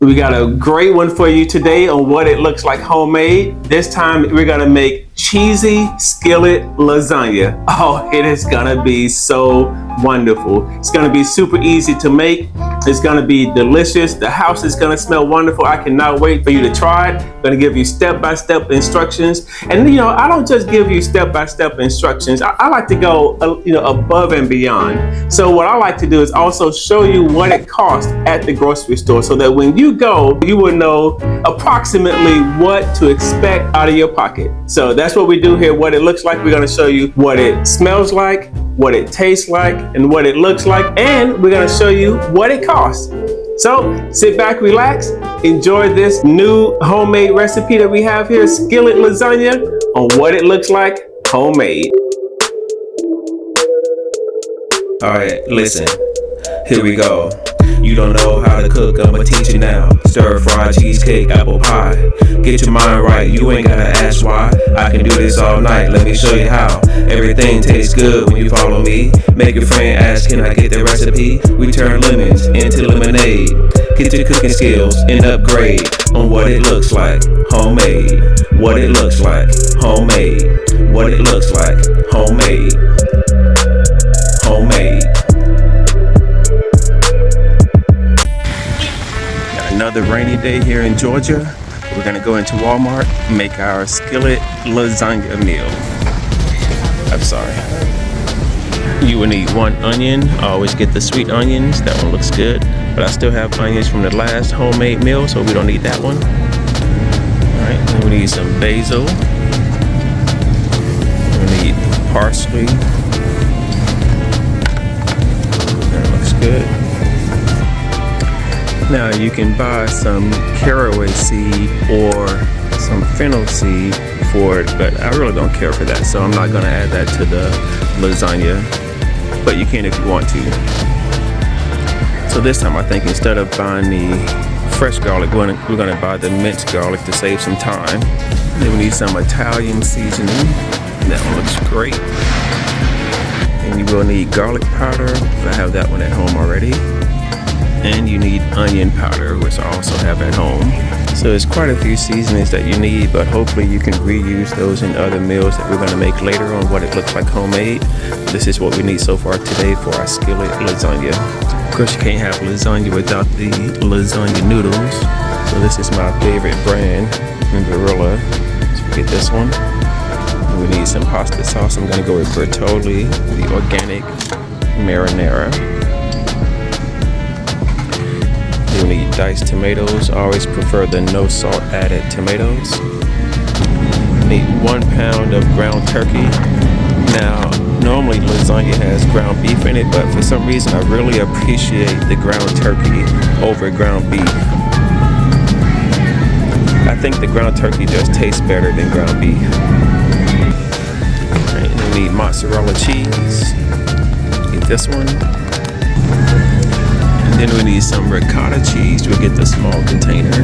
We got a great one for you today on what it looks like homemade. This time we're gonna make cheesy skillet lasagna. Oh, it is gonna be so wonderful. It's gonna be super easy to make. It's gonna be delicious. The house is gonna smell wonderful. I cannot wait for you to try it. I'm gonna give you step-by-step instructions. And I don't just give you step-by-step instructions. I like to go above and beyond. So what I like to do is also show you what it costs at the grocery store so that when you go, you will know approximately what to expect out of your pocket. So that's what we do here, what it looks like. We're gonna show you what it smells like, what it tastes like, and what it looks like, and we're gonna show you what it costs. So sit back, relax, enjoy this new homemade recipe that we have here, skillet lasagna, on what it looks like homemade. All right, listen, here we go. You don't know how to cook, I'ma teach you now. Stir fry, cheesecake, apple pie. Get your mind right, you ain't gotta ask why. I can do this all night, let me show you how. Everything tastes good when you follow me. Make your friend ask, can I get the recipe? We turn lemons into lemonade. Get your cooking skills and upgrade on what it looks like homemade. What it looks like homemade. What it looks like homemade. Homemade. Another rainy day here in Georgia. We're gonna go into Walmart and make our skillet lasagna meal. I'm sorry. You will need 1 onion. I always get the sweet onions. That one looks good. But I still have onions from the last homemade meal, so we don't need that one. Alright, then we need some basil. We need parsley. That looks good. Now you can buy some caraway seed or some fennel seed for it, but I really don't care for that, so I'm not going to add that to the lasagna, but you can if you want to. So this time I think instead of buying the fresh garlic, we're going to buy the minced garlic to save some time. Then we need some Italian seasoning. That one looks great. And you will need garlic powder. I have that one at home already. And you need onion powder, which I also have at home. So there's quite a few seasonings that you need, but hopefully you can reuse those in other meals that we're going to make later on what it looks like homemade. This is what we need so far today for our skillet lasagna. Of course, you can't have lasagna without the lasagna noodles. So this is my favorite brand, Gorilla. So we get this one. And we need some pasta sauce. I'm going to go with Bertolli, the organic marinara. You need diced tomatoes. I always prefer the no salt added tomatoes. Need 1 pound of ground turkey. Now, normally lasagna has ground beef in it, but for some reason I really appreciate the ground turkey over ground beef. I think the ground turkey just tastes better than ground beef. Alright, and we need mozzarella cheese. Get this one. Then we need some ricotta cheese. We'll get the small container.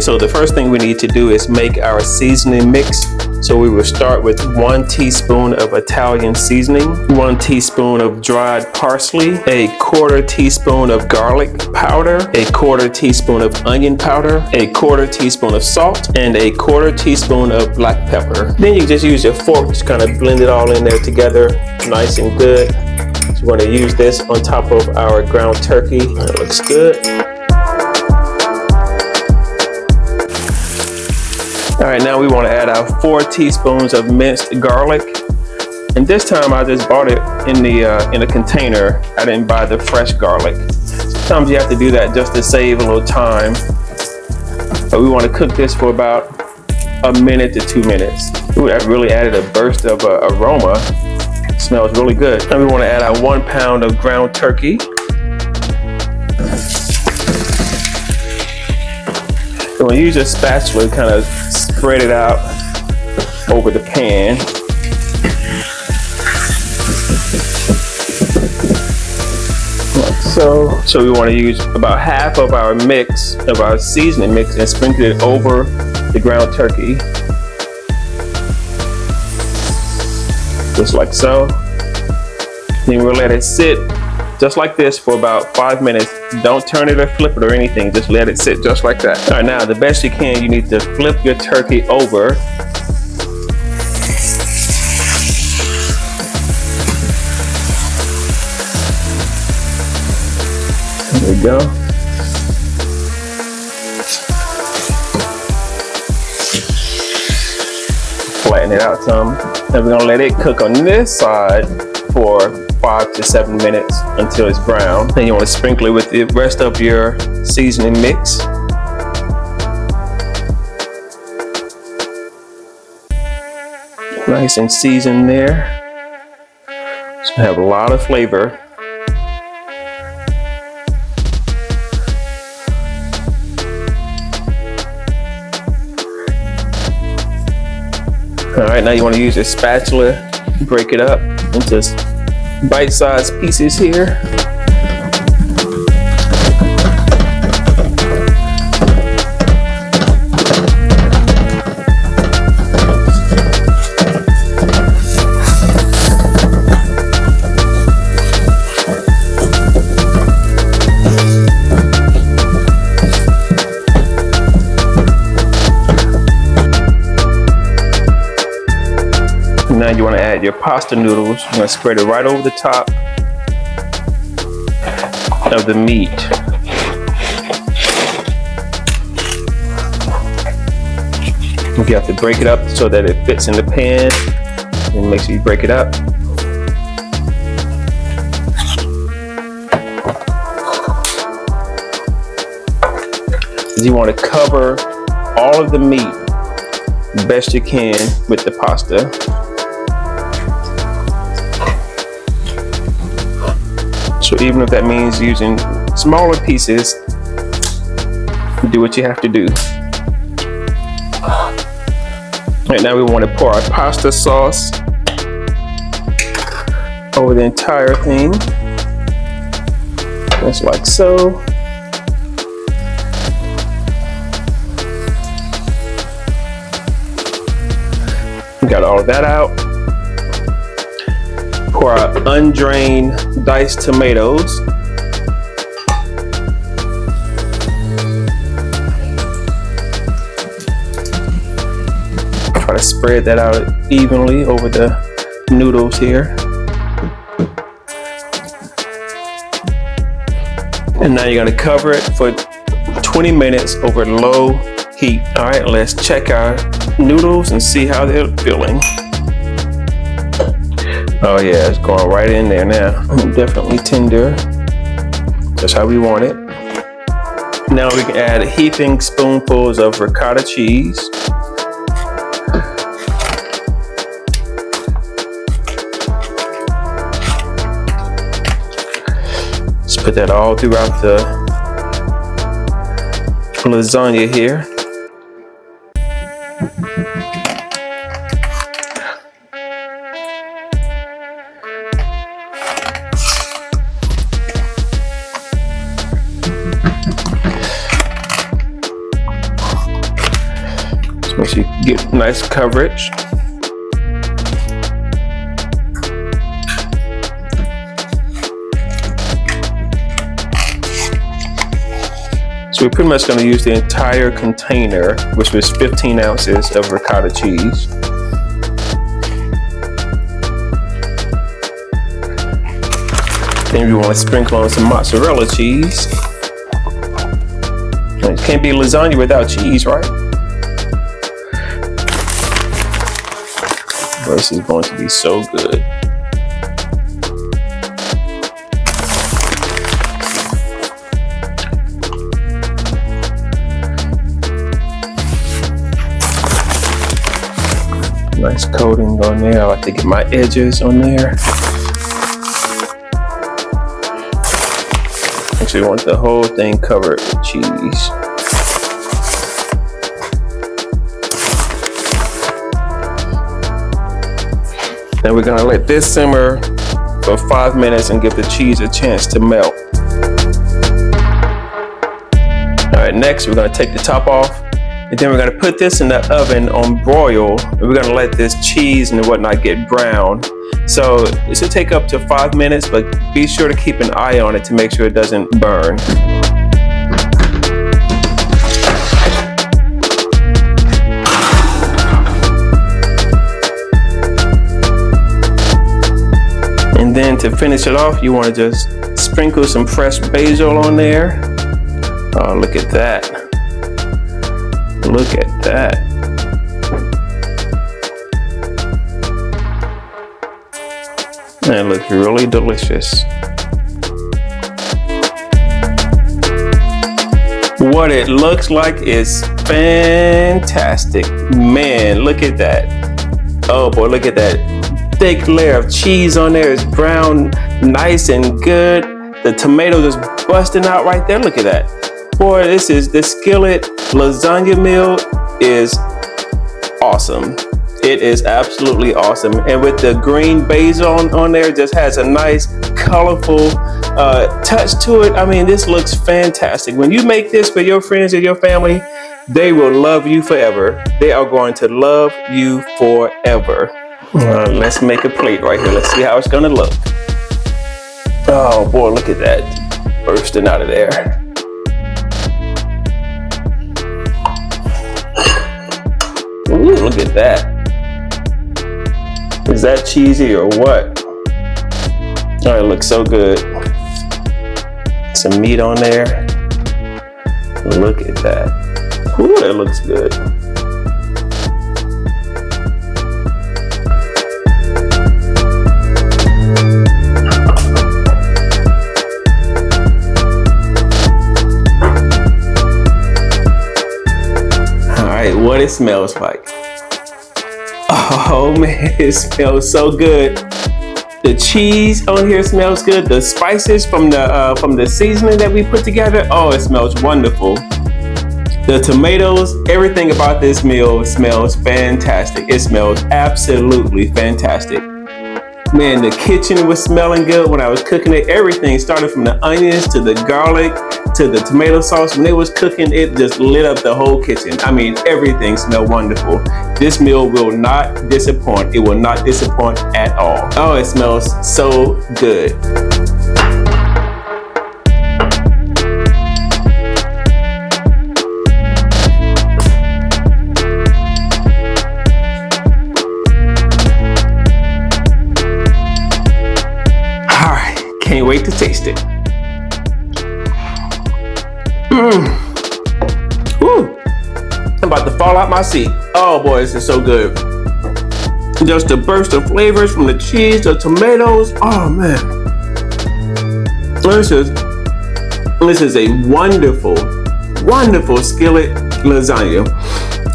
So the first thing we need to do is make our seasoning mix. So we will start with 1 teaspoon of Italian seasoning, 1 teaspoon of dried parsley, a 1/4 teaspoon of garlic powder, a 1/4 teaspoon of onion powder, a 1/4 teaspoon of salt, and a 1/4 teaspoon of black pepper. Then you just use your fork to kind of blend it all in there together, nice and good. So we're going to use this on top of our ground turkey. It looks good. All right, now we want to add our 4 teaspoons of minced garlic. And this time I just bought it in a container. I didn't buy the fresh garlic. Sometimes you have to do that just to save a little time. But we want to cook this for about 1 minute to 2 minutes. Ooh, that really added a burst of aroma. It smells really good. Now we want to add our 1 pound of ground turkey. So when you use a spatula, kind of spread it out over the pan. So we want to use about half of our mix, of our seasoning mix, and sprinkle it over the ground turkey. Just like so. Then we'll let it sit just like this for about 5 minutes. Don't turn it or flip it or anything. Just let it sit just like that. All right, now the best you can, you need to flip your turkey over. There we go. Flatten it out some. And we're gonna let it cook on this side for 5 to 7 minutes until it's brown. Then you want to sprinkle it with the rest of your seasoning mix. Nice and seasoned there. It's gonna have a lot of flavor. All right, now you want to use your spatula, break it up into bite-sized pieces here. Now you want to add your pasta noodles. You're going to spread it right over the top of the meat. You have to break it up so that it fits in the pan, and make sure you break it up. You want to cover all of the meat best you can with the pasta. So even if that means using smaller pieces, do what you have to do. Right now we want to pour our pasta sauce over the entire thing, just like so. We got all of that out. Pour our undrained diced tomatoes. Try to spread that out evenly over the noodles here. And now you're going to cover it for 20 minutes over low heat. All right, let's check our noodles and see how they're feeling. Oh yeah, it's going right in there now. Definitely tender. That's how we want it. Now we can add heaping spoonfuls of ricotta cheese. Just put that all throughout the lasagna here. Make sure you get nice coverage. So we're pretty much going to use the entire container, which was 15 ounces of ricotta cheese. Then we want to sprinkle on some mozzarella cheese. It can't be lasagna without cheese, right? This is going to be so good. Nice coating on there. I like to get my edges on there. Actually, want the whole thing covered with cheese. Then we're gonna let this simmer for 5 minutes and give the cheese a chance to melt. All right, next we're gonna take the top off, and then we're gonna put this in the oven on broil, and we're gonna let this cheese and whatnot get brown. So this will take up to 5 minutes, but be sure to keep an eye on it to make sure it doesn't burn. And then to finish it off, you want to just sprinkle some fresh basil on there. Oh, look at that. Look at that. That looks really delicious. What it looks like is fantastic. Man, look at that. Oh boy, look at that. Thick layer of cheese on there. It's brown, nice and good. The tomato just busting out right there. Look at that. Boy, this skillet lasagna meal is awesome. It is absolutely awesome. And with the green basil on there, it just has a nice, colorful touch to it. I mean, this looks fantastic. When you make this for your friends and your family, they will love you forever. They are going to love you forever. Let's make a plate right here. Let's see how it's gonna look. Oh boy, look at that. Bursting out of there. Ooh, look at that. Is that cheesy or what? Oh, it looks so good. Some meat on there. Look at that. Ooh, that looks good. All right, what it smells like. Oh man, it smells so good. The cheese on here smells good. The spices from the seasoning that we put together, oh, it smells wonderful. The tomatoes, everything about this meal smells fantastic. It smells absolutely fantastic. Man, the kitchen was smelling good when I was cooking it. Everything started from the onions to the garlic to the tomato sauce. When they was cooking, it just lit up the whole kitchen. I mean, everything smelled wonderful. This meal will not disappoint. It will not disappoint at all. Oh, it smells so good. Can't wait to taste it. Woo. I'm about to fall out my seat. Oh boy, this is so good. Just a burst of flavors from the cheese, the tomatoes. Oh man. This is a wonderful, wonderful skillet lasagna.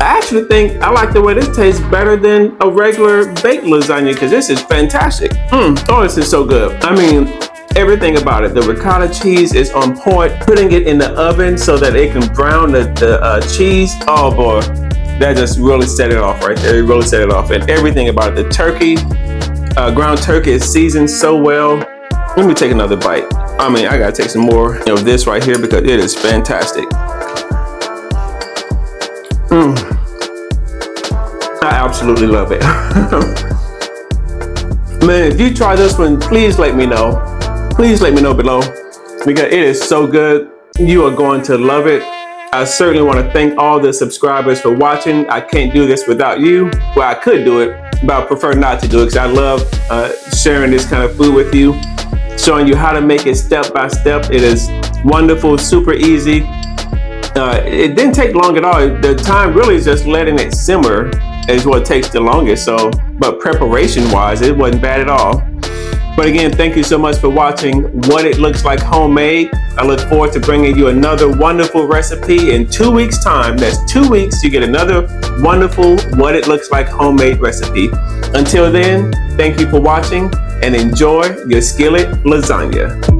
I actually think I like the way this tastes better than a regular baked lasagna because this is fantastic. Oh, this is so good. I mean, everything about it. The ricotta cheese is on point. Putting it in the oven so that it can brown the cheese. Oh boy, that just really set it off right there. It really set it off. And everything about it. The turkey, ground turkey is seasoned so well. Let me take another bite. I mean, I gotta take some more of this right here because it is fantastic. I absolutely love it. Man, if you try this one, please let me know. Please let me know below because it is so good. You are going to love it. I certainly want to thank all the subscribers for watching. I can't do this without you. Well, I could do it, but I prefer not to do it because I love sharing this kind of food with you, showing you how to make it step by step. It is wonderful, super easy. It didn't take long at all. The time really is just letting it simmer is what takes the longest. So, but preparation wise, it wasn't bad at all. But again, thank you so much for watching What It Looks Like Homemade. I look forward to bringing you another wonderful recipe in 2 weeks' time. That's 2 weeks, you get another wonderful What It Looks Like Homemade recipe. Until then, thank you for watching and enjoy your skillet lasagna.